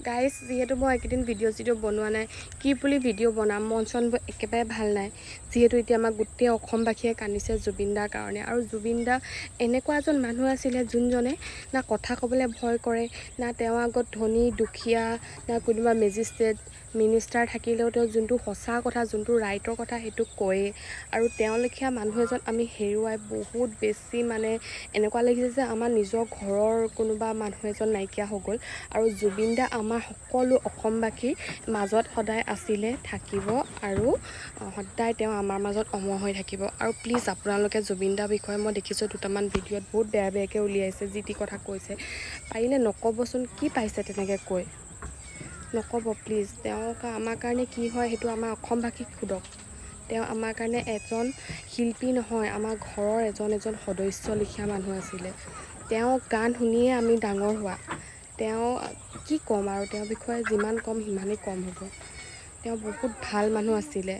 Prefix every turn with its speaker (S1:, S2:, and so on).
S1: guys যিহেতু মই এইকেইদিন ভিডিঅ' বনোৱা নাই কি বুলি ভিডিঅ' বনাম মন চনবোৰ একেবাৰে ভাল নাই যিহেতু এতিয়া আমাৰ গোটেই অসমবাসীয়ে কান্দিছে জুবিন দাৰ কাৰণে আৰু জুবিন দা এনেকুৱা এজন মানুহ আছিলে যোনজনে না কথা ক'বলৈ ভয় কৰে না তেওঁৰ আগত ধনী দুখীয়া না কোনোবা মেজিষ্ট্ৰেট মিনিষ্টাৰ থাকিলেও তেওঁ যোনটো সঁচা কথা যোনটো ৰাইটৰ কথা সেইটো কয়ে আৰু তেওঁ লেখীয়া মানুহ এজন আমি হেৰুৱাই বহুত বেছি মানে এনেকুৱা লাগিছে যে আমাৰ নিজৰ ঘৰৰ কোনোবা মানুহ এজন নাইকিয়া হৈ গ'ল আৰু জুবিন দা আমাৰ সকলো অসমবাসীৰ মাজত সদায় আছিলে থাকিব আৰু সদায় তেওঁ আমাৰ মাজত অমৰ হৈ থাকিব আৰু প্লিজ আপোনালোকে জুবিন দাৰ বিষয়ে মই দেখিছোঁ দুটামান ভিডিঅ'ত বহুত বেয়াকৈ উলিয়াইছে যি টি কথা কৈছে পাৰিলে নক'বচোন কি পাইছে তেনেকৈ কৈ নক'ব প্লিজ তেওঁ আমাৰ কাৰণে কি হয় সেইটো আমাৰ অসমবাসীক সোধক তেওঁ আমাৰ কাৰণে এজন শিল্পী নহয় আমাৰ ঘৰৰ এজন সদস্য লেখীয়া মানুহ আছিলে তেওঁ গান শুনিয়ে আমি ডাঙৰ হোৱা তেওঁ কি ক'ম আৰু তেওঁৰ বিষয়ে যিমান ক'ম সিমানেই কম হ'ব তেওঁ বহুত ভাল মানুহ আছিলে